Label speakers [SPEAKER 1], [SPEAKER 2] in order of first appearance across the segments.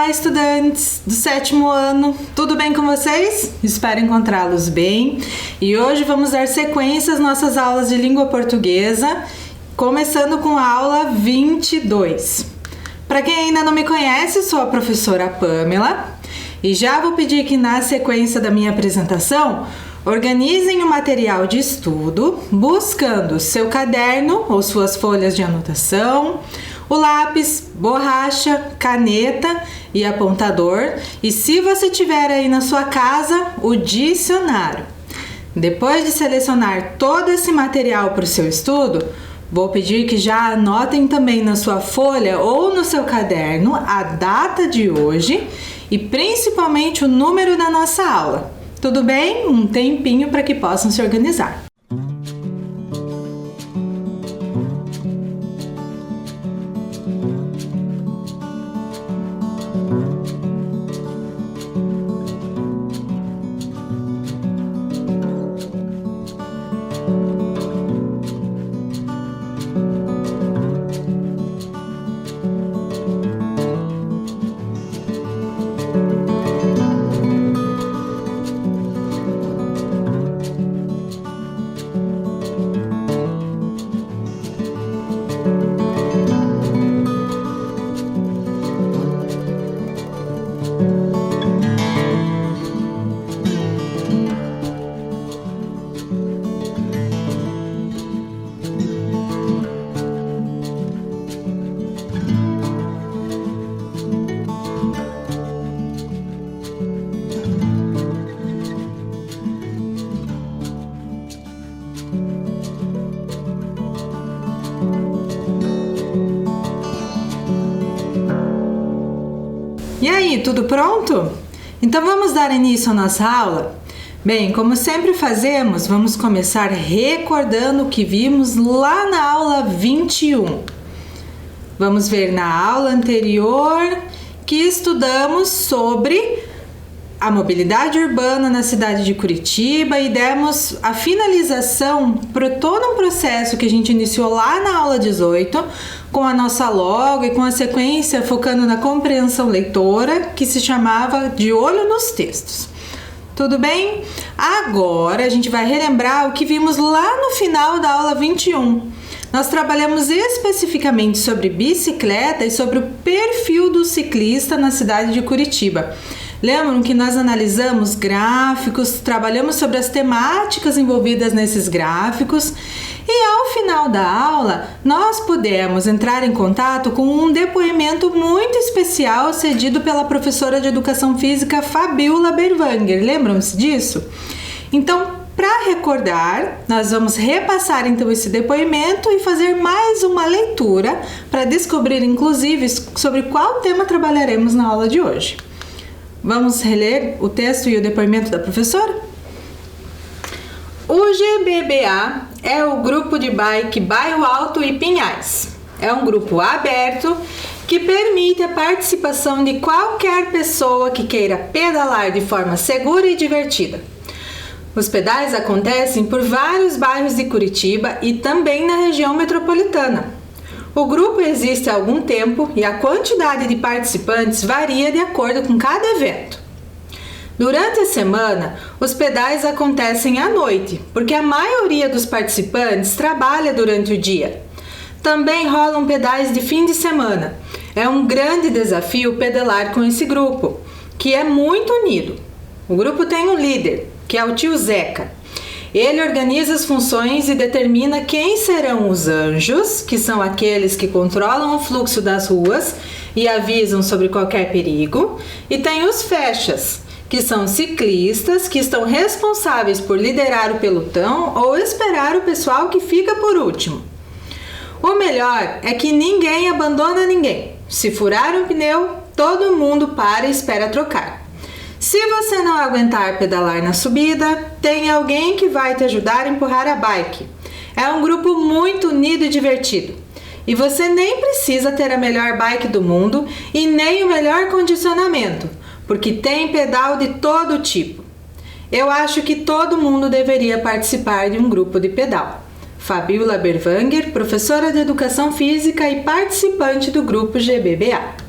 [SPEAKER 1] Olá, estudantes do 7º ano, tudo bem com vocês? Espero encontrá-los bem e hoje vamos dar sequência às nossas aulas de língua portuguesa, começando com a aula 22. Para quem ainda não me conhece, sou a professora Pamela e já vou pedir que na sequência da minha apresentação organizem o material de estudo buscando seu caderno ou suas folhas de anotação, o lápis, borracha, caneta e apontador e, se você tiver aí na sua casa, o dicionário. Depois de selecionar todo esse material para o seu estudo, vou pedir que já anotem também na sua folha ou no seu caderno a data de hoje e principalmente o número da nossa aula. Tudo bem? Um tempinho para que possam se organizar. E aí, tudo pronto? Então vamos dar início à nossa aula? Bem, como sempre fazemos, vamos começar recordando o que vimos lá na aula 21. Vamos ver na aula anterior que estudamos sobre a mobilidade urbana na cidade de Curitiba e demos a finalização para todo um processo que a gente iniciou lá na aula 18, com a nossa logo e com a sequência focando na compreensão leitora, que se chamava De Olho nos Textos. Tudo bem? Agora a gente vai relembrar o que vimos lá no final da aula 21. Nós trabalhamos especificamente sobre bicicleta e sobre o perfil do ciclista na cidade de Curitiba. Lembram que nós analisamos gráficos, trabalhamos sobre as temáticas envolvidas nesses gráficos e ao final da aula nós pudemos entrar em contato com um depoimento muito especial cedido pela professora de Educação Física Fabiola Berwanger. Lembram-se disso? Então, para recordar, nós vamos repassar então esse depoimento e fazer mais uma leitura para descobrir inclusive sobre qual tema trabalharemos na aula de hoje. Vamos reler o texto e o depoimento da professora? O GBBA é o grupo de bike Bairro Alto e Pinhais. É um grupo aberto que permite a participação de qualquer pessoa que queira pedalar de forma segura e divertida. Os pedais acontecem por vários bairros de Curitiba e também na região metropolitana. O grupo existe há algum tempo e a quantidade de participantes varia de acordo com cada evento. Durante a semana, os pedais acontecem à noite, porque a maioria dos participantes trabalha durante o dia. Também rolam pedais de fim de semana. É um grande desafio pedalar com esse grupo, que é muito unido. O grupo tem um líder, que é o tio Zeca. Ele organiza as funções e determina quem serão os anjos, que são aqueles que controlam o fluxo das ruas e avisam sobre qualquer perigo, e tem os fechas, que são ciclistas que estão responsáveis por liderar o pelotão ou esperar o pessoal que fica por último. O melhor é que ninguém abandona ninguém. Se furar um pneu, todo mundo para e espera trocar. Se você não aguentar pedalar na subida, tem alguém que vai te ajudar a empurrar a bike. É um grupo muito unido e divertido. E você nem precisa ter a melhor bike do mundo e nem o melhor condicionamento, porque tem pedal de todo tipo. Eu acho que todo mundo deveria participar de um grupo de pedal. Fabiola Berwanger, professora de Educação Física e participante do grupo GBBA.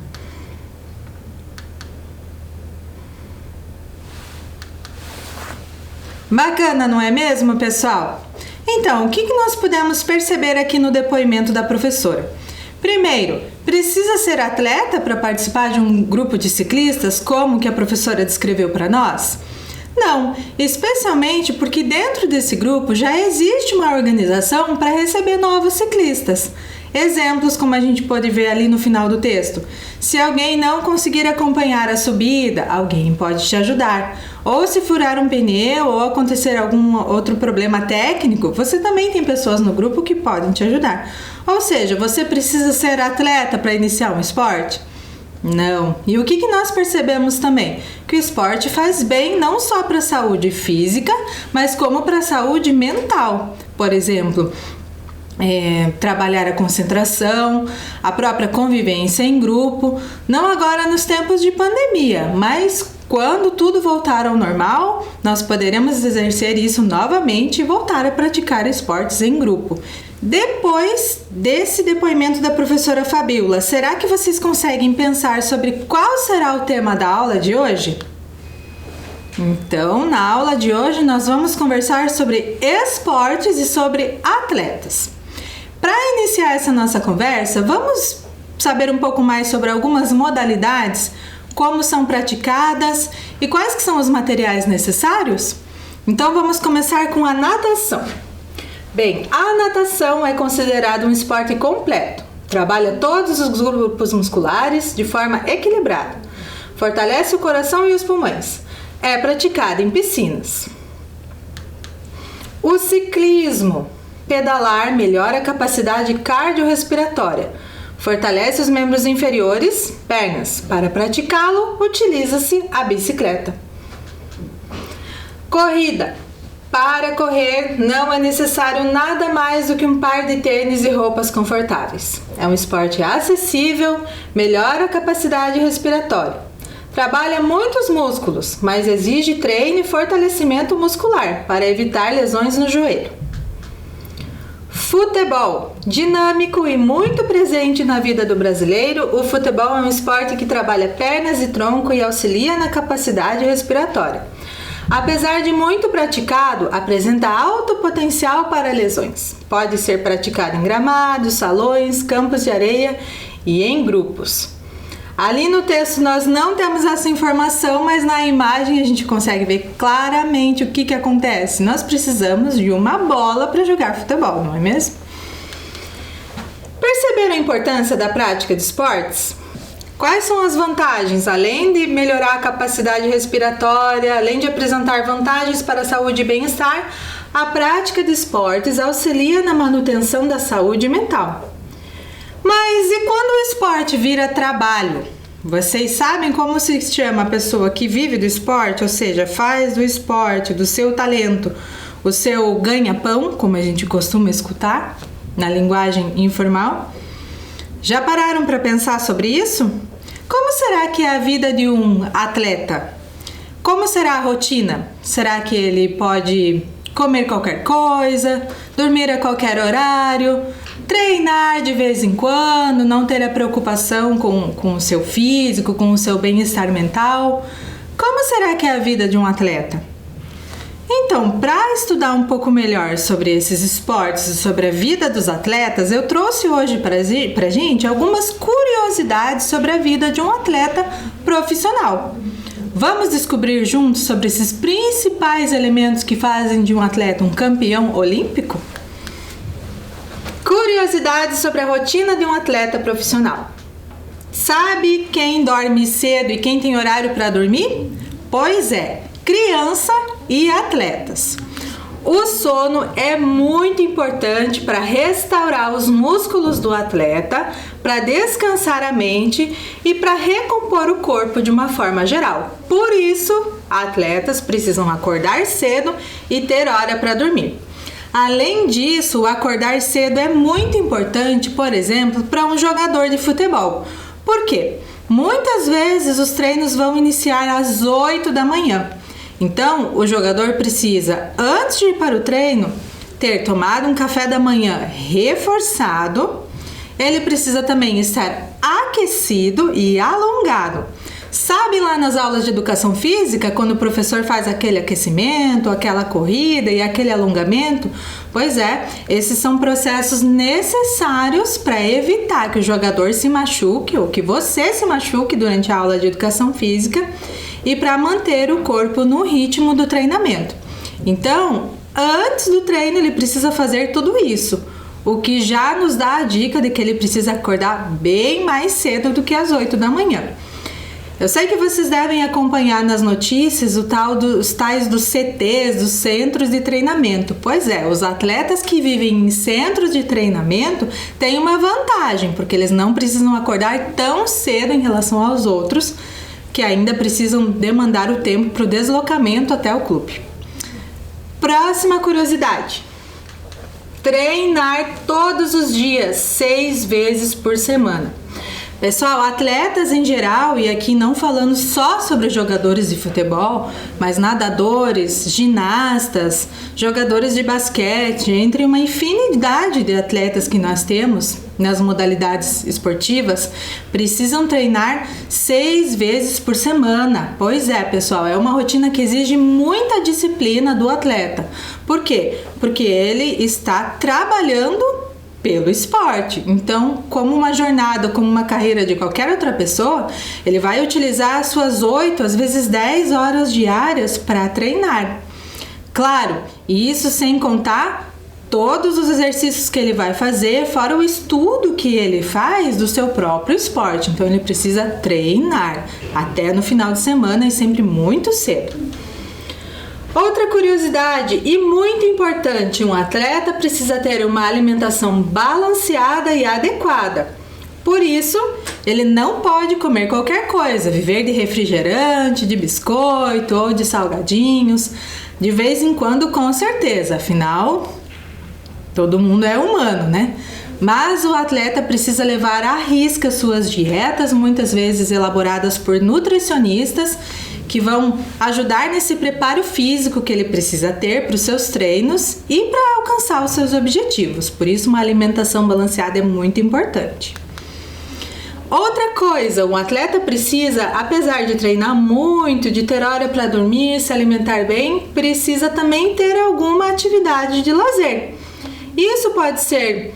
[SPEAKER 1] Bacana, não é mesmo, pessoal? Então, o que nós pudemos perceber aqui no depoimento da professora? Primeiro, precisa ser atleta para participar de um grupo de ciclistas, como que a professora descreveu para nós? Não, especialmente porque dentro desse grupo já existe uma organização para receber novos ciclistas. Exemplos como a gente pode ver ali no final do texto. Se alguém não conseguir acompanhar a subida, alguém pode te ajudar. Ou se furar um pneu ou acontecer algum outro problema técnico, você também tem pessoas no grupo que podem te ajudar. Ou seja, você precisa ser atleta para iniciar um esporte? Não. E o que nós percebemos também? Que o esporte faz bem não só para a saúde física, mas como para a saúde mental. Por exemplo, trabalhar a concentração, a própria convivência em grupo, não agora nos tempos de pandemia, mas quando tudo voltar ao normal, nós poderemos exercer isso novamente e voltar a praticar esportes em grupo. Depois desse depoimento da professora Fabíola, será que vocês conseguem pensar sobre qual será o tema da aula de hoje? Então, na aula de hoje, nós vamos conversar sobre esportes e sobre atletas. Para iniciar essa nossa conversa, vamos saber um pouco mais sobre algumas modalidades, como são praticadas e quais que são os materiais necessários? Então, vamos começar com a natação. Bem, a natação é considerada um esporte completo. Trabalha todos os grupos musculares de forma equilibrada. Fortalece o coração e os pulmões. É praticada em piscinas. O ciclismo. Pedalar melhora a capacidade cardiorrespiratória. Fortalece os membros inferiores, pernas. Para praticá-lo, utiliza-se a bicicleta. Corrida. Para correr, não é necessário nada mais do que um par de tênis e roupas confortáveis. É um esporte acessível, melhora a capacidade respiratória. Trabalha muitos músculos, mas exige treino e fortalecimento muscular para evitar lesões no joelho. Futebol. Dinâmico e muito presente na vida do brasileiro, o futebol é um esporte que trabalha pernas e tronco e auxilia na capacidade respiratória. Apesar de muito praticado, apresenta alto potencial para lesões. Pode ser praticado em gramados, salões, campos de areia e em grupos. Ali no texto nós não temos essa informação, mas na imagem a gente consegue ver claramente o que acontece. Nós precisamos de uma bola para jogar futebol, não é mesmo? Perceberam a importância da prática de esportes? Quais são as vantagens? Além de melhorar a capacidade respiratória, além de apresentar vantagens para a saúde e bem-estar, a prática de esportes auxilia na manutenção da saúde mental. Mas e quando o esporte vira trabalho? Vocês sabem como se chama a pessoa que vive do esporte, ou seja, faz do esporte, do seu talento, o seu ganha-pão, como a gente costuma escutar na linguagem informal? Já pararam para pensar sobre isso? Como será que é a vida de um atleta? Como será a rotina? Será que ele pode comer qualquer coisa, dormir a qualquer horário, treinar de vez em quando, não ter a preocupação com o seu físico, com o seu bem-estar mental? Como será que é a vida de um atleta? Então, para estudar um pouco melhor sobre esses esportes e sobre a vida dos atletas, eu trouxe hoje para a gente algumas curiosidades sobre a vida de um atleta profissional. Vamos descobrir juntos sobre esses principais elementos que fazem de um atleta um campeão olímpico? Curiosidades sobre a rotina de um atleta profissional. Sabe quem dorme cedo e quem tem horário para dormir? Pois é, criança e atletas. O sono é muito importante para restaurar os músculos do atleta, para descansar a mente e para recompor o corpo de uma forma geral. Por isso, atletas precisam acordar cedo e ter hora para dormir. Além disso, o acordar cedo é muito importante, por exemplo, para um jogador de futebol. Por quê? Muitas vezes os treinos vão iniciar às 8 da manhã. Então, o jogador precisa, antes de ir para o treino, ter tomado um café da manhã reforçado. Ele precisa também estar aquecido e alongado. Sabe lá nas aulas de educação física, quando o professor faz aquele aquecimento, aquela corrida e aquele alongamento? Pois é, esses são processos necessários para evitar que o jogador se machuque ou que você se machuque durante a aula de educação física e para manter o corpo no ritmo do treinamento. Então, antes do treino ele precisa fazer tudo isso, o que já nos dá a dica de que ele precisa acordar bem mais cedo do que às 8 da manhã. Eu sei que vocês devem acompanhar nas notícias os tais dos CTs, dos centros de treinamento. Pois é, os atletas que vivem em centros de treinamento têm uma vantagem, porque eles não precisam acordar tão cedo em relação aos outros, que ainda precisam demandar o tempo para o deslocamento até o clube. Próxima curiosidade: treinar todos os dias, 6 vezes por semana. Pessoal, atletas em geral, e aqui não falando só sobre jogadores de futebol, mas nadadores, ginastas, jogadores de basquete, entre uma infinidade de atletas que nós temos nas modalidades esportivas, precisam treinar 6 vezes por semana. Pois é, pessoal, é uma rotina que exige muita disciplina do atleta. Por quê? Porque ele está trabalhando pelo esporte. Então, como uma jornada, como uma carreira de qualquer outra pessoa, ele vai utilizar as suas 8, às vezes 10 horas diárias para treinar. Claro, e isso sem contar todos os exercícios que ele vai fazer, fora o estudo que ele faz do seu próprio esporte. Então, ele precisa treinar até no final de semana e sempre muito cedo. Outra curiosidade e muito importante: um atleta precisa ter uma alimentação balanceada e adequada. Por isso, ele não pode comer qualquer coisa, viver de refrigerante, de biscoito ou de salgadinhos, de vez em quando, com certeza, afinal, todo mundo é humano, né? Mas o atleta precisa levar à risca suas dietas, muitas vezes elaboradas por nutricionistas, que vão ajudar nesse preparo físico que ele precisa ter para os seus treinos e para alcançar os seus objetivos. Por isso, uma alimentação balanceada é muito importante. Outra coisa, um atleta precisa, apesar de treinar muito, de ter hora para dormir, se alimentar bem, precisa também ter alguma atividade de lazer. Isso pode ser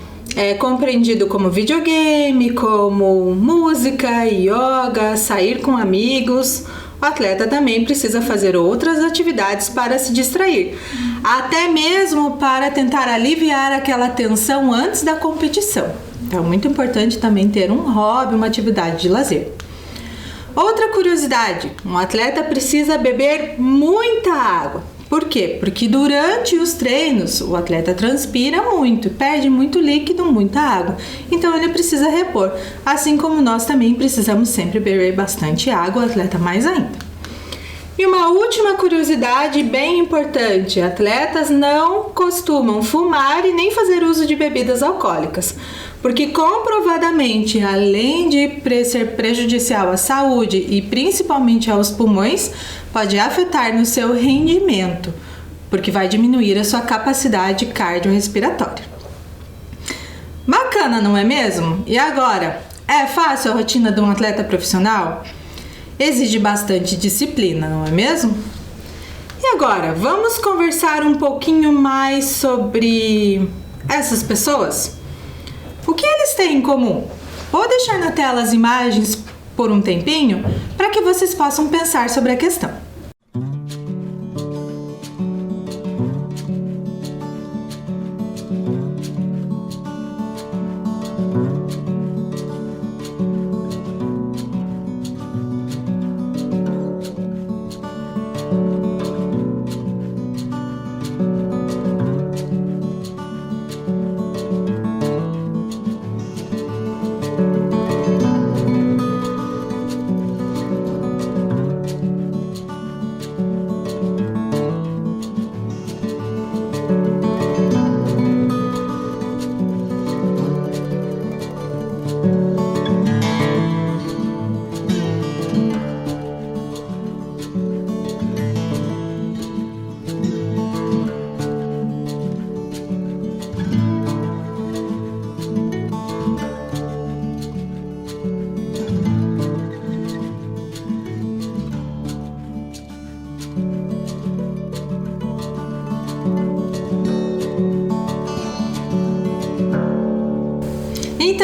[SPEAKER 1] compreendido como videogame, como música, yoga, sair com amigos. O atleta também precisa fazer outras atividades para se distrair, até mesmo para tentar aliviar aquela tensão antes da competição. Então, é muito importante também ter um hobby, uma atividade de lazer. Outra curiosidade: um atleta precisa beber muita água. Por quê? Porque durante os treinos o atleta transpira muito, perde muito líquido, muita água. Então ele precisa repor. Assim como nós também precisamos sempre beber bastante água, o atleta mais ainda. E uma última curiosidade bem importante: atletas não costumam fumar e nem fazer uso de bebidas alcoólicas, porque comprovadamente, além de ser prejudicial à saúde e principalmente aos pulmões, pode afetar no seu rendimento, porque vai diminuir a sua capacidade cardiorrespiratória. Bacana, não é mesmo? E agora, é fácil a rotina de um atleta profissional? Exige bastante disciplina, não é mesmo? E agora, vamos conversar um pouquinho mais sobre essas pessoas? O que eles têm em comum? Vou deixar na tela as imagens por um tempinho para que vocês possam pensar sobre a questão.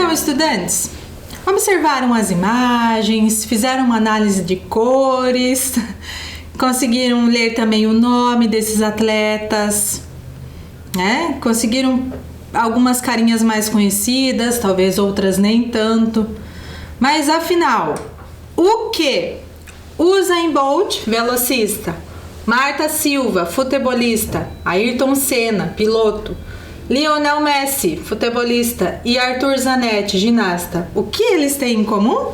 [SPEAKER 1] Então, estudantes, observaram as imagens, fizeram uma análise de cores, conseguiram ler também o nome desses atletas, né? Conseguiram algumas carinhas mais conhecidas, talvez outras nem tanto. Mas afinal, o que Usain Bolt, velocista, Marta Silva, futebolista, Ayrton Senna, piloto, Lionel Messi, futebolista, e Arthur Zanetti, ginasta, o que eles têm em comum?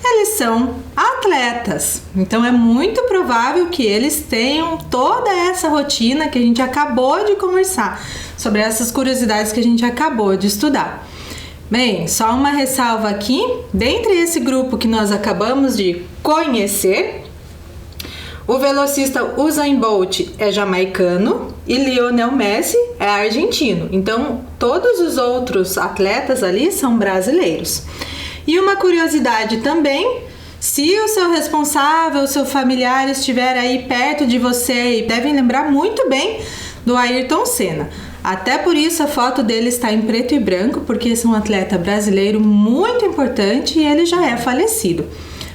[SPEAKER 1] Eles são atletas, então é muito provável que eles tenham toda essa rotina que a gente acabou de conversar, sobre essas curiosidades que a gente acabou de estudar. Bem, só uma ressalva aqui, dentre esse grupo que nós acabamos de conhecer, o velocista Usain Bolt é jamaicano e Lionel Messi é argentino. Então, todos os outros atletas ali são brasileiros. E uma curiosidade também, se o seu responsável, o seu familiar estiver aí perto de você, devem lembrar muito bem do Ayrton Senna. Até por isso a foto dele está em preto e branco, porque esse é um atleta brasileiro muito importante e ele já é falecido.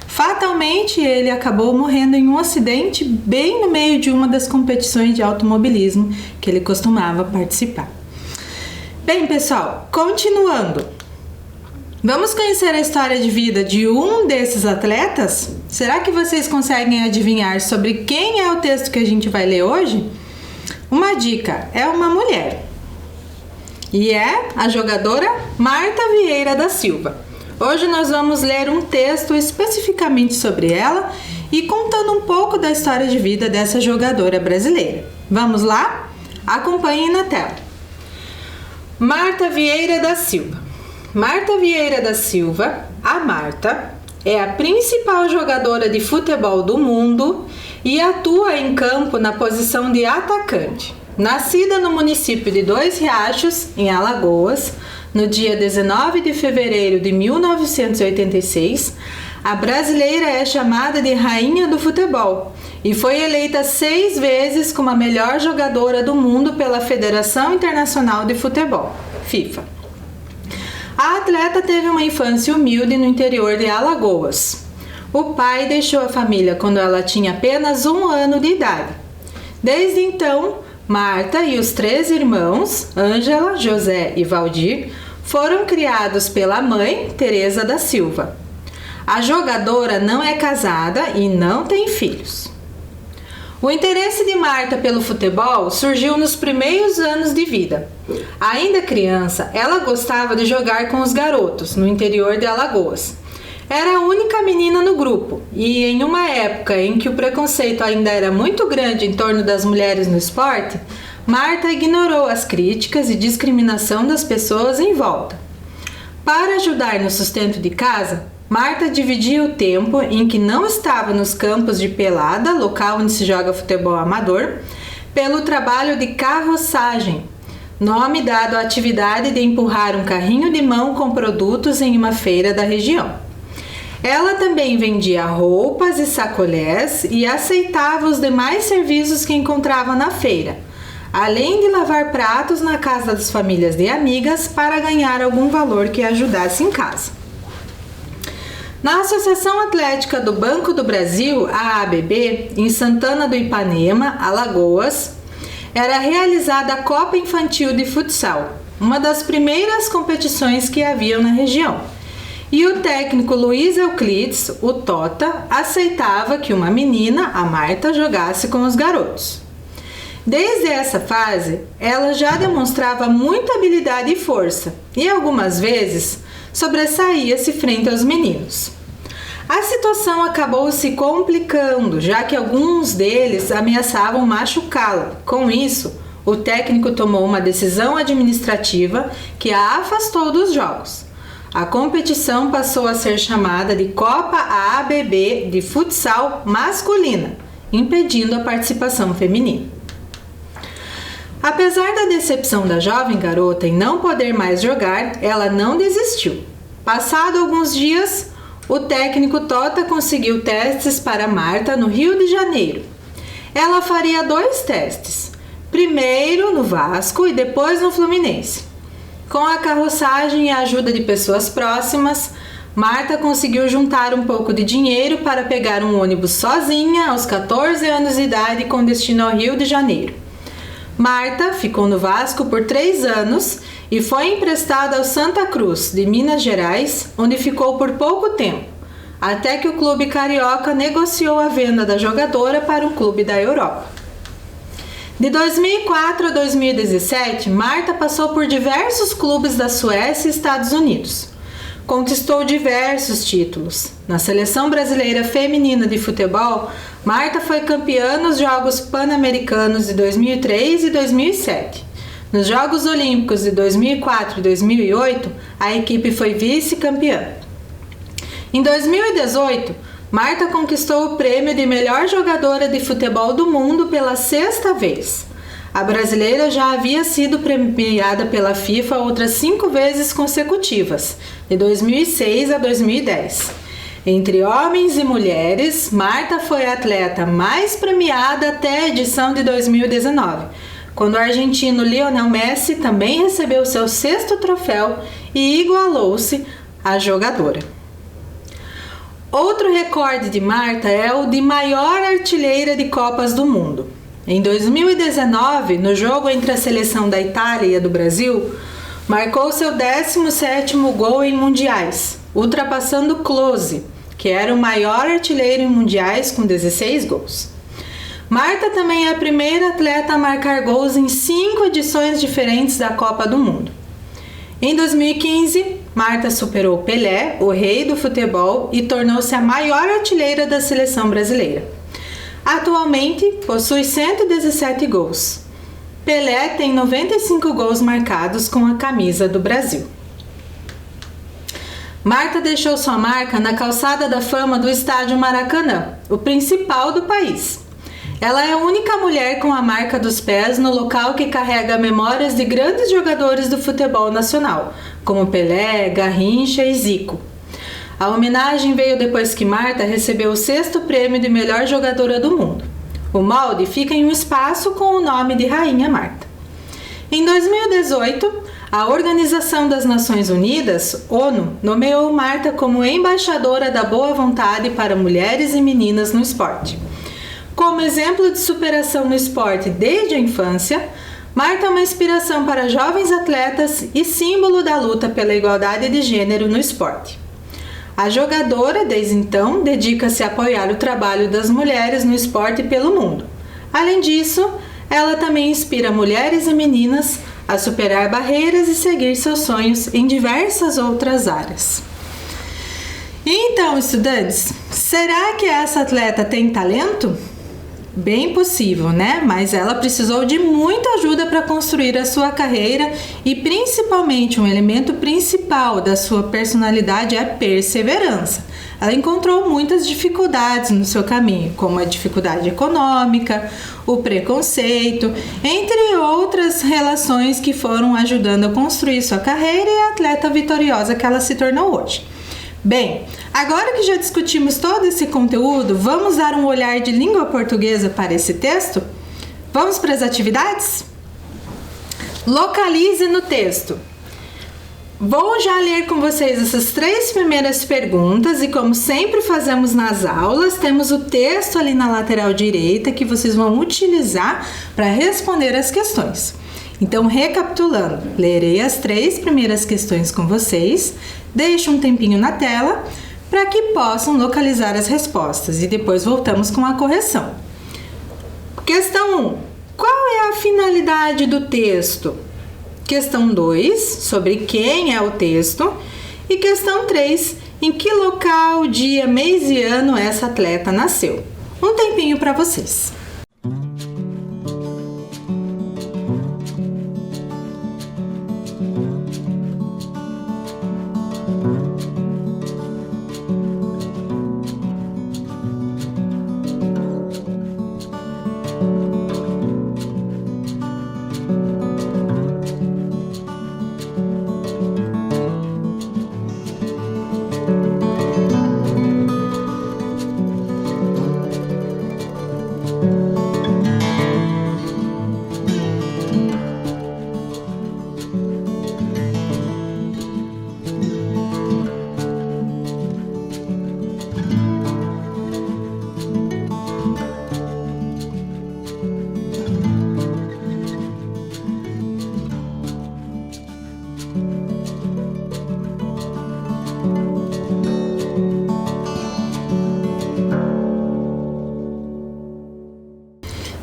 [SPEAKER 1] Fatalmente, ele acabou morrendo em um acidente bem no meio de uma das competições de automobilismo que ele costumava participar. Bem, pessoal, continuando. Vamos conhecer a história de vida de um desses atletas? Será que vocês conseguem adivinhar sobre quem é o texto que a gente vai ler hoje? Uma dica, é uma mulher. E é a jogadora Marta Vieira da Silva. Hoje nós vamos ler um texto especificamente sobre ela e contando um pouco da história de vida dessa jogadora brasileira. Vamos lá? Acompanhem na tela. Marta Vieira da Silva. Marta Vieira da Silva, a Marta, é a principal jogadora de futebol do mundo e atua em campo na posição de atacante. Nascida no município de Dois Riachos, em Alagoas, no dia 19 de fevereiro de 1986, a brasileira é chamada de Rainha do Futebol e foi eleita 6 vezes como a melhor jogadora do mundo pela Federação Internacional de Futebol, FIFA. A atleta teve uma infância humilde no interior de Alagoas. O pai deixou a família quando ela tinha apenas 1 ano de idade. Desde então, Marta e os 3 irmãos, Ângela, José e Valdir, foram criados pela mãe, Teresa da Silva. A jogadora não é casada e não tem filhos. O interesse de Marta pelo futebol surgiu nos primeiros anos de vida. Ainda criança, ela gostava de jogar com os garotos no interior de Alagoas. Era a única menina no grupo e em uma época em que o preconceito ainda era muito grande em torno das mulheres no esporte, Marta ignorou as críticas e discriminação das pessoas em volta. Para ajudar no sustento de casa, Marta dividia o tempo em que não estava nos campos de pelada, local onde se joga futebol amador, pelo trabalho de carroçagem, nome dado à atividade de empurrar um carrinho de mão com produtos em uma feira da região. Ela também vendia roupas e sacolés e aceitava os demais serviços que encontrava na feira, além de lavar pratos na casa das famílias de amigas para ganhar algum valor que ajudasse em casa. Na Associação Atlética do Banco do Brasil, a ABB, em Santana do Ipanema, Alagoas, era realizada a Copa Infantil de Futsal, uma das primeiras competições que haviam na região. E o técnico Luiz Euclides, o Tota, aceitava que uma menina, a Marta, jogasse com os garotos. Desde essa fase, ela já demonstrava muita habilidade e força, e algumas vezes sobressaía-se frente aos meninos. A situação acabou se complicando, já que alguns deles ameaçavam machucá-la. Com isso, o técnico tomou uma decisão administrativa que a afastou dos jogos. A competição passou a ser chamada de Copa ABB de Futsal Masculina, impedindo a participação feminina. Apesar da decepção da jovem garota em não poder mais jogar, ela não desistiu. Passado alguns dias, o técnico Tota conseguiu testes para Marta no Rio de Janeiro. Ela faria 2 testes, primeiro no Vasco e depois no Fluminense. Com a carroçagem e a ajuda de pessoas próximas, Marta conseguiu juntar um pouco de dinheiro para pegar um ônibus sozinha aos 14 anos de idade com destino ao Rio de Janeiro. Marta ficou no Vasco por 3 anos e foi emprestada ao Santa Cruz, de Minas Gerais, onde ficou por pouco tempo, até que o clube carioca negociou a venda da jogadora para um clube da Europa. De 2004 a 2017, Marta passou por diversos clubes da Suécia e Estados Unidos. Conquistou diversos títulos. Na Seleção Brasileira Feminina de Futebol, Marta foi campeã nos Jogos Pan-Americanos de 2003 e 2007. Nos Jogos Olímpicos de 2004 e 2008, a equipe foi vice-campeã. Em 2018, Marta conquistou o prêmio de melhor jogadora de futebol do mundo pela 6ª vez. A brasileira já havia sido premiada pela FIFA outras 5 vezes consecutivas, de 2006 a 2010. Entre homens e mulheres, Marta foi a atleta mais premiada até a edição de 2019, quando o argentino Lionel Messi também recebeu seu 6º troféu e igualou-se à jogadora. Outro recorde de Marta é o de maior artilheira de Copas do Mundo. Em 2019, no jogo entre a seleção da Itália e a do Brasil, marcou seu 17º gol em mundiais, ultrapassando Klose, que era o maior artilheiro em mundiais com 16 gols. Marta também é a primeira atleta a marcar gols em 5 edições diferentes da Copa do Mundo. Em 2015, Marta superou Pelé, o rei do futebol, e tornou-se a maior artilheira da seleção brasileira. Atualmente, possui 117 gols. Pelé tem 95 gols marcados com a camisa do Brasil. Marta deixou sua marca na calçada da fama do Estádio Maracanã, o principal do país. Ela é a única mulher com a marca dos pés no local que carrega memórias de grandes jogadores do futebol nacional, como Pelé, Garrincha e Zico. A homenagem veio depois que Marta recebeu o 6º prêmio de melhor jogadora do mundo. O molde fica em um espaço com o nome de Rainha Marta. Em 2018, a Organização das Nações Unidas, ONU, nomeou Marta como embaixadora da boa vontade para mulheres e meninas no esporte. Como exemplo de superação no esporte desde a infância, Marta é uma inspiração para jovens atletas e símbolo da luta pela igualdade de gênero no esporte. A jogadora, desde então, dedica-se a apoiar o trabalho das mulheres no esporte pelo mundo. Além disso, ela também inspira mulheres e meninas a superar barreiras e seguir seus sonhos em diversas outras áreas. Então, estudantes, será que essa atleta tem talento? Bem possível, né? Mas ela precisou de muita ajuda para construir a sua carreira e principalmente um elemento principal da sua personalidade é a perseverança. Ela encontrou muitas dificuldades no seu caminho, como a dificuldade econômica, o preconceito, entre outras relações que foram ajudando a construir sua carreira e a atleta vitoriosa que ela se tornou hoje. Bem, agora que já discutimos todo esse conteúdo, vamos dar um olhar de língua portuguesa para esse texto? Vamos para as atividades? Localize no texto. Vou já ler com vocês essas 3 primeiras perguntas e, como sempre fazemos nas aulas, temos o texto ali na lateral direita que vocês vão utilizar para responder as questões. Então, recapitulando, lerei as 3 primeiras questões com vocês, deixo um tempinho na tela para que possam localizar as respostas e depois voltamos com a correção. Questão 1. Qual é a finalidade do texto? Questão 2. Sobre quem é o texto? E questão 3. Em que local, dia, mês e ano essa atleta nasceu? Um tempinho para vocês.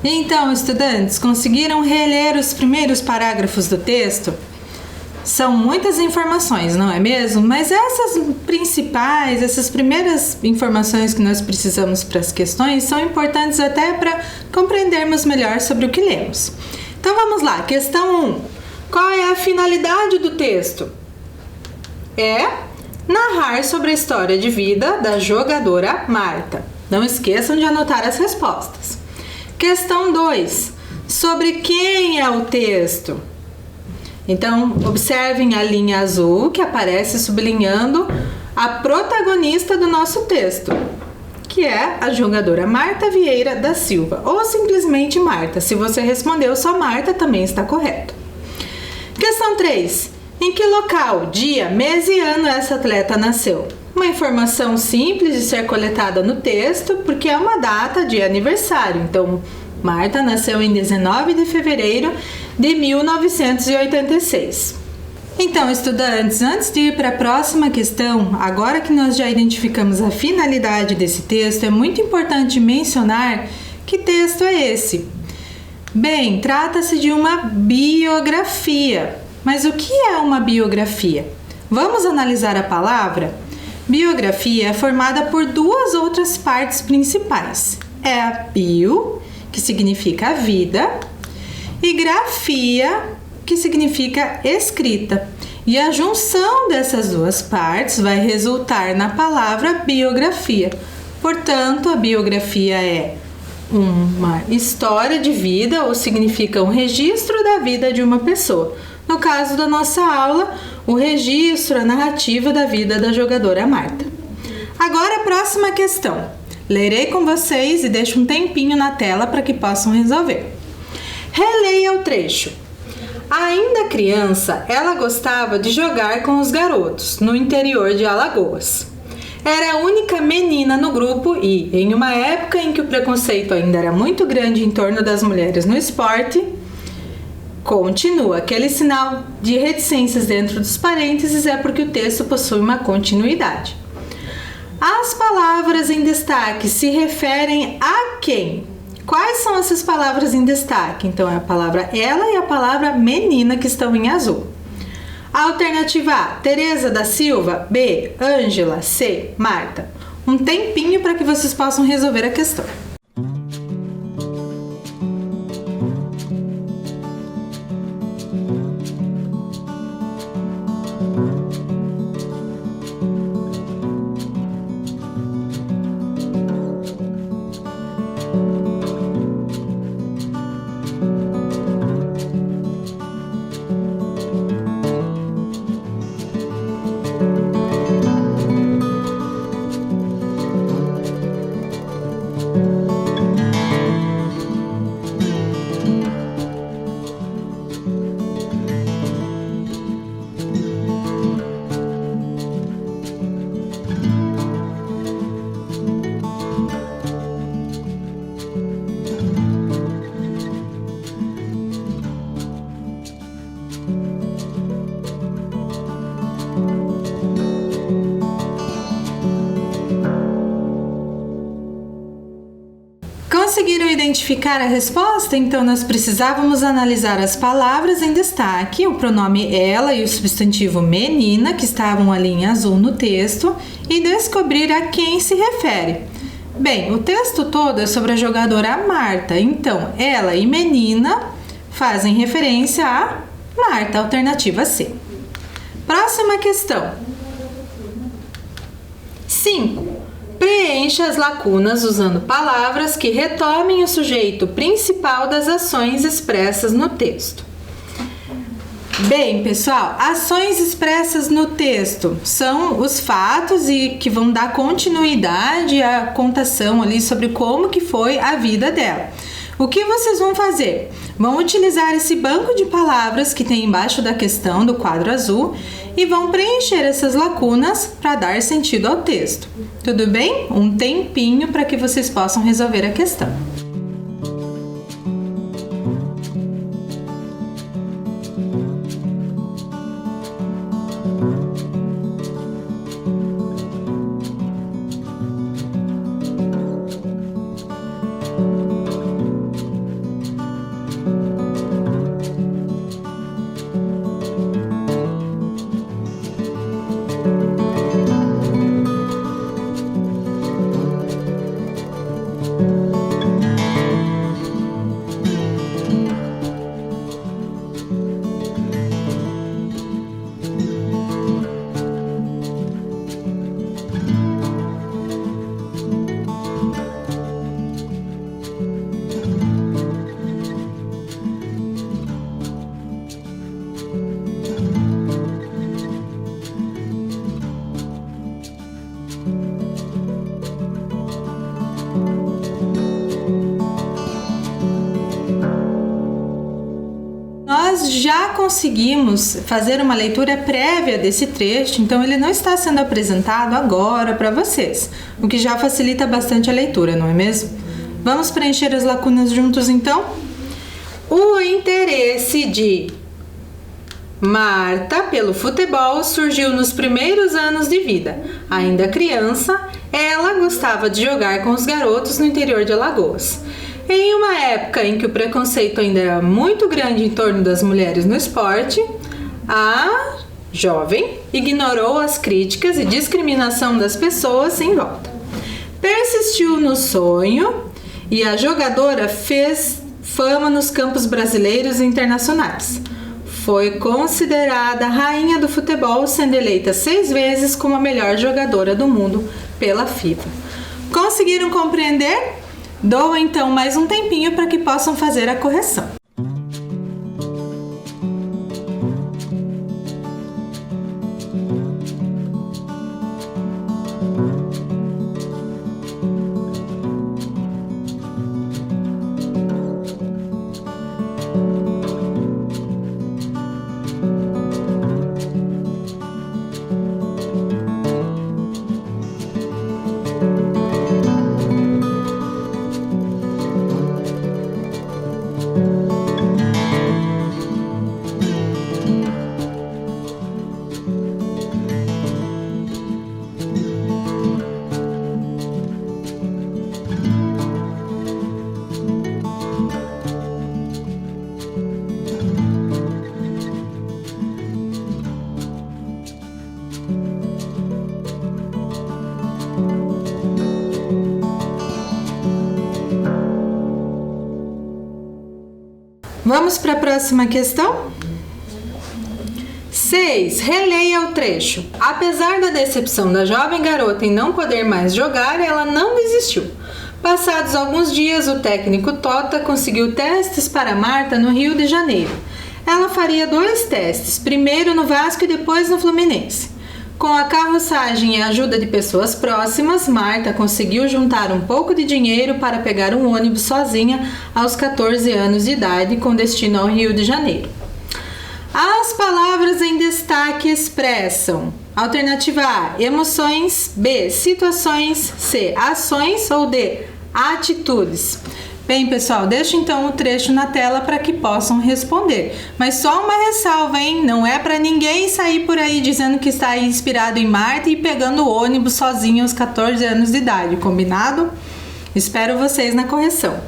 [SPEAKER 1] Então, estudantes, conseguiram reler os primeiros parágrafos do texto? São muitas informações, não é mesmo? Mas essas primeiras informações que nós precisamos para as questões são importantes até para compreendermos melhor sobre o que lemos. Então vamos lá, questão 1. Qual é a finalidade do texto? É narrar sobre a história de vida da jogadora Marta. Não esqueçam de anotar as respostas. Questão 2. Sobre quem é o texto? Então, observem a linha azul que aparece sublinhando a protagonista do nosso texto, que é a jogadora Marta Vieira da Silva, ou simplesmente Marta. Se você respondeu só Marta, também está correto. Questão 3. Em que local, dia, mês e ano essa atleta nasceu? Uma informação simples de ser coletada no texto, porque é uma data de aniversário. Então, Marta nasceu em 19 de fevereiro de 1986. Então, estudantes, antes de ir para a próxima questão, agora que nós já identificamos a finalidade desse texto, é muito importante mencionar que texto é esse. Bem, trata-se de uma biografia. Mas o que é uma biografia? Vamos analisar a palavra? Biografia é formada por duas outras partes principais. É a bio, que significa a vida, e grafia, que significa escrita. E a junção dessas duas partes vai resultar na palavra biografia. Portanto, a biografia é uma história de vida, ou significa um registro da vida de uma pessoa. No caso da nossa aula, o registro, a narrativa da vida da jogadora Marta. Agora a próxima questão. Lerei com vocês e deixo um tempinho na tela para que possam resolver. Releia o trecho. Ainda criança, ela gostava de jogar com os garotos no interior de Alagoas. Era a única menina no grupo e, em uma época em que o preconceito ainda era muito grande em torno das mulheres no esporte, continua. Aquele sinal de reticências dentro dos parênteses é porque o texto possui uma continuidade. As palavras em destaque se referem a quem? Quais são essas palavras em destaque? Então, é a palavra ela e a palavra menina que estão em azul. Alternativa A, Tereza da Silva. B, Ângela. C, Marta. Um tempinho para que vocês possam resolver a questão. Conseguiram identificar a resposta? Então, nós precisávamos analisar as palavras em destaque, o pronome ela e o substantivo menina, que estavam ali em azul no texto, e descobrir a quem se refere. Bem, o texto todo é sobre a jogadora Marta, então ela e menina fazem referência a Marta, alternativa C. Próxima questão. 5. Preencha as lacunas usando palavras que retomem o sujeito principal das ações expressas no texto. Bem, pessoal, ações expressas no texto são os fatos e que vão dar continuidade à contação ali sobre como que foi a vida dela. O que vocês vão fazer? Vão utilizar esse banco de palavras que tem embaixo da questão do quadro azul e vão preencher essas lacunas para dar sentido ao texto. Tudo bem? Um tempinho para que vocês possam resolver a questão. já conseguimos fazer uma leitura prévia desse trecho, então ele não está sendo apresentado agora para vocês, o que já facilita bastante a leitura, não é mesmo? Vamos preencher as lacunas juntos então? O interesse de Marta pelo futebol surgiu nos primeiros anos de vida. Ainda criança, ela gostava de jogar com os garotos no interior de Alagoas. Em uma época em que o preconceito ainda era muito grande em torno das mulheres no esporte, a jovem ignorou as críticas e discriminação das pessoas em volta. Persistiu no sonho e a jogadora fez fama nos campos brasileiros e internacionais. Foi considerada a rainha do futebol, sendo eleita 6 vezes como a melhor jogadora do mundo pela FIFA. Conseguiram compreender? Dou então mais um tempinho para que possam fazer a correção. Vamos para a próxima questão? 6. Releia o trecho. Apesar da decepção da jovem garota em não poder mais jogar, ela não desistiu. Passados alguns dias, o técnico Tota conseguiu testes para Marta no Rio de Janeiro. Ela faria 2 testes, primeiro no Vasco e depois no Fluminense. Com a carroçagem e a ajuda de pessoas próximas, Marta conseguiu juntar um pouco de dinheiro para pegar um ônibus sozinha aos 14 anos de idade com destino ao Rio de Janeiro. As palavras em destaque expressam: alternativa A, emoções, B, situações, C, ações ou D, atitudes. Bem, pessoal, deixo então o trecho na tela para que possam responder. Mas só uma ressalva, hein? Não é para ninguém sair por aí dizendo que está inspirado em Marta e pegando o ônibus sozinho aos 14 anos de idade, combinado? Espero vocês na correção.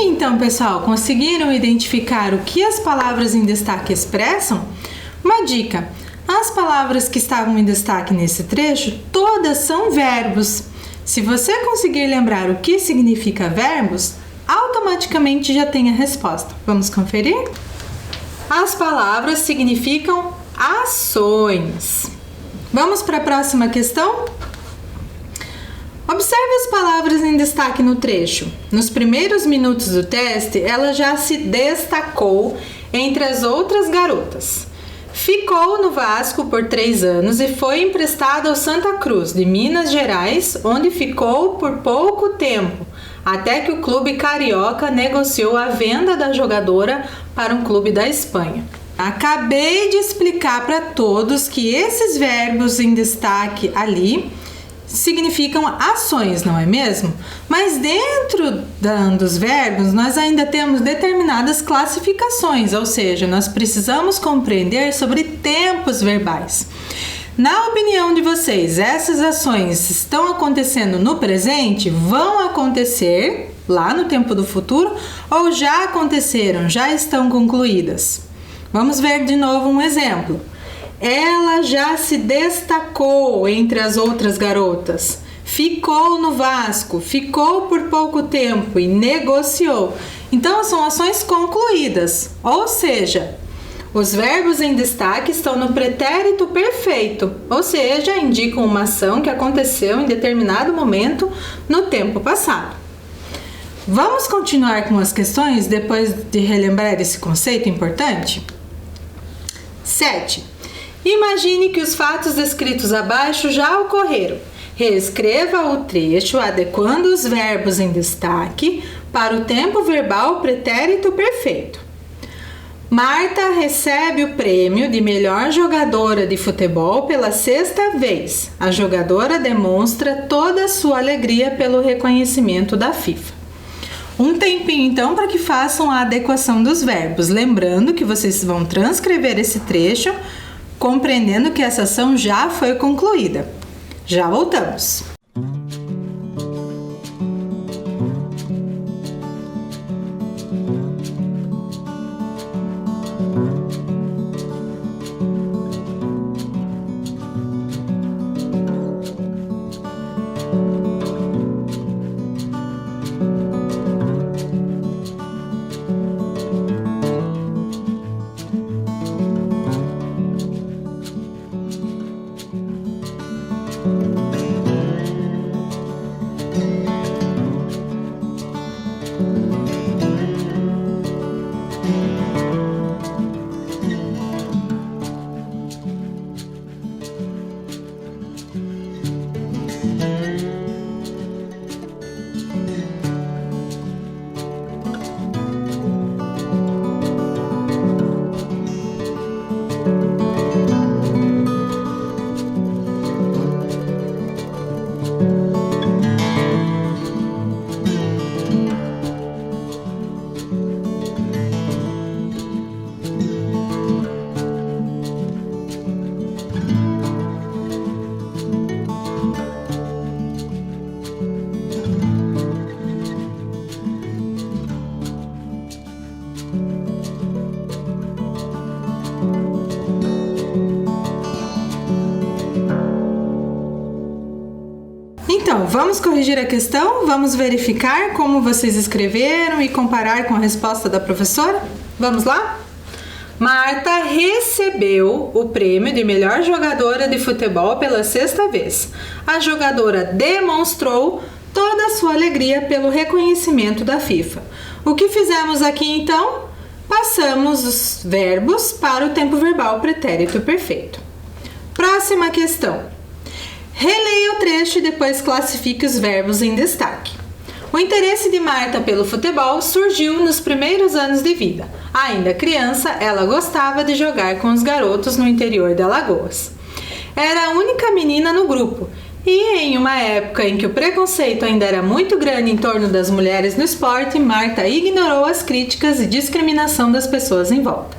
[SPEAKER 1] Então, pessoal, conseguiram identificar o que as palavras em destaque expressam? Uma dica: as palavras que estavam em destaque nesse trecho, todas são verbos. Se você conseguir lembrar o que significa verbos, automaticamente já tem a resposta. Vamos conferir? As palavras significam ações. Vamos para a próxima questão? Observe as palavras em destaque no trecho. Nos primeiros minutos do teste, ela já se destacou entre as outras garotas. Ficou no Vasco por 3 anos e foi emprestada ao Santa Cruz, de Minas Gerais, onde ficou por pouco tempo, até que o clube carioca negociou a venda da jogadora para um clube da Espanha. Acabei de explicar para todos que esses verbos em destaque ali significam ações, não é mesmo? Mas dentro dos verbos, nós ainda temos determinadas classificações, ou seja, nós precisamos compreender sobre tempos verbais. Na opinião de vocês, essas ações estão acontecendo no presente? Vão acontecer lá no tempo do futuro? Ou já aconteceram, já estão concluídas? Vamos ver de novo um exemplo. Ela já se destacou entre as outras garotas. Ficou no Vasco, ficou por pouco tempo e negociou. Então, são ações concluídas, ou seja, os verbos em destaque estão no pretérito perfeito, ou seja, indicam uma ação que aconteceu em determinado momento no tempo passado. Vamos continuar com as questões depois de relembrar esse conceito importante? 7. Imagine que os fatos descritos abaixo já ocorreram. Reescreva o trecho adequando os verbos em destaque para o tempo verbal pretérito perfeito. Marta recebe o prêmio de melhor jogadora de futebol pela 6ª vez. A jogadora demonstra toda a sua alegria pelo reconhecimento da FIFA. Um tempinho então para que façam a adequação dos verbos. Lembrando que vocês vão transcrever esse trecho compreendendo que essa ação já foi concluída. Já voltamos! Então, vamos corrigir a questão? Vamos verificar como vocês escreveram e comparar com a resposta da professora? Vamos lá? Marta recebeu o prêmio de melhor jogadora de futebol pela 6ª vez. A jogadora demonstrou toda a sua alegria pelo reconhecimento da FIFA. O que fizemos aqui então? Passamos os verbos para o tempo verbal pretérito perfeito. Próxima questão. Releia o trecho e depois classifique os verbos em destaque. O interesse de Marta pelo futebol surgiu nos primeiros anos de vida. Ainda criança, ela gostava de jogar com os garotos no interior de Alagoas. Era a única menina no grupo e, em uma época em que o preconceito ainda era muito grande em torno das mulheres no esporte, Marta ignorou as críticas e discriminação das pessoas em volta.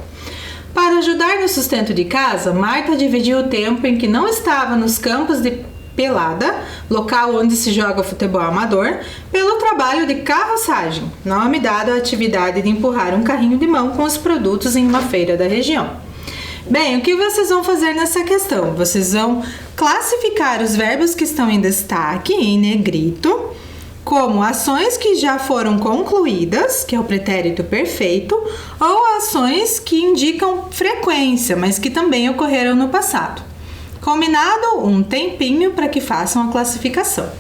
[SPEAKER 1] Para ajudar no sustento de casa, Marta dividiu o tempo em que não estava nos campos de pelada, local onde se joga futebol amador, pelo trabalho de carroçagem, nome dado à atividade de empurrar um carrinho de mão com os produtos em uma feira da região. Bem, o que vocês vão fazer nessa questão? Vocês vão classificar os verbos que estão em destaque, em negrito, como ações que já foram concluídas, que é o pretérito perfeito, ou ações que indicam frequência, mas que também ocorreram no passado. Combinado? Um tempinho para que façam a classificação.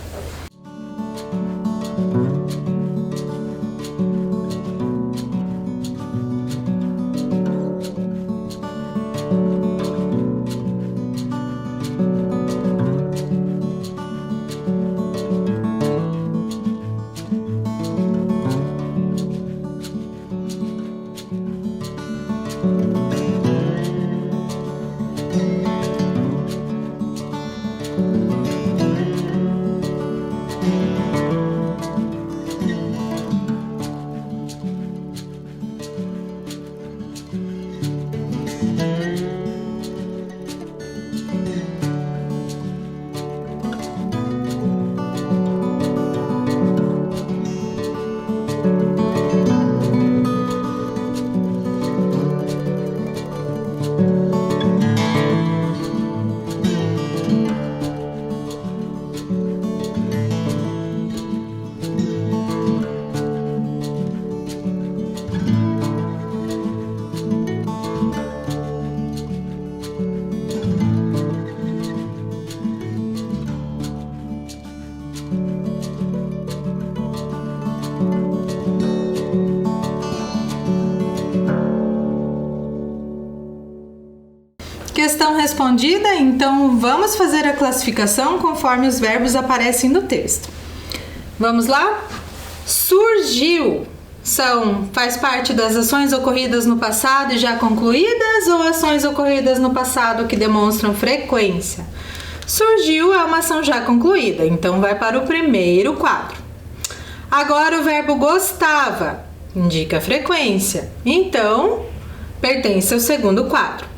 [SPEAKER 1] questão respondida, então vamos fazer a classificação conforme os verbos aparecem no texto. Vamos lá? Surgiu. Faz parte das ações ocorridas no passado e já concluídas ou ações ocorridas no passado que demonstram frequência? Surgiu é uma ação já concluída, então vai para o primeiro quadro. Agora o verbo gostava indica frequência, então pertence ao segundo quadro.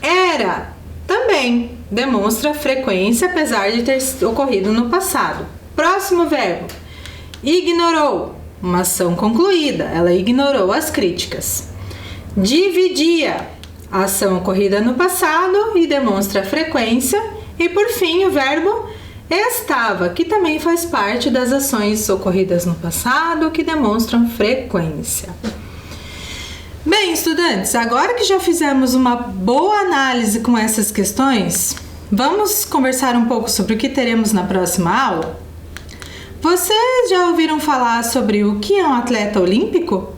[SPEAKER 1] Era também demonstra frequência, apesar de ter ocorrido no passado. Próximo verbo. Ignorou, uma ação concluída, ela ignorou as críticas. Dividia, ação ocorrida no passado e demonstra frequência. E por fim, o verbo estava, que também faz parte das ações ocorridas no passado que demonstram frequência. Bem, estudantes, agora que já fizemos uma boa análise com essas questões, vamos conversar um pouco sobre o que teremos na próxima aula? Vocês já ouviram falar sobre o que é um atleta olímpico?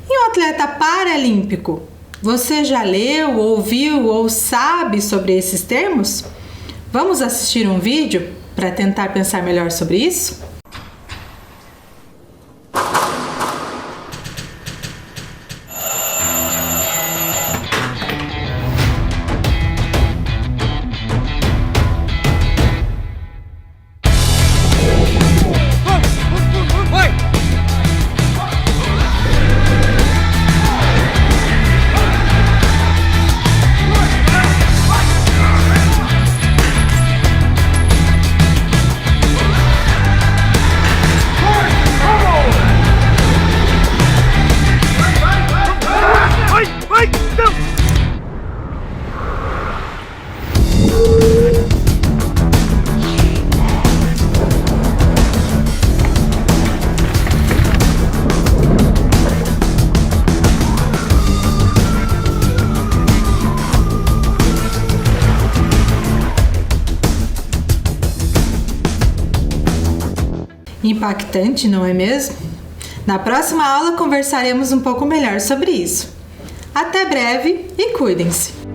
[SPEAKER 1] E um atleta paralímpico? Você já leu, ouviu ou sabe sobre esses termos? Vamos assistir um vídeo para tentar pensar melhor sobre isso? Impactante, não é mesmo? Na próxima aula conversaremos um pouco melhor sobre isso. Até breve e cuidem-se!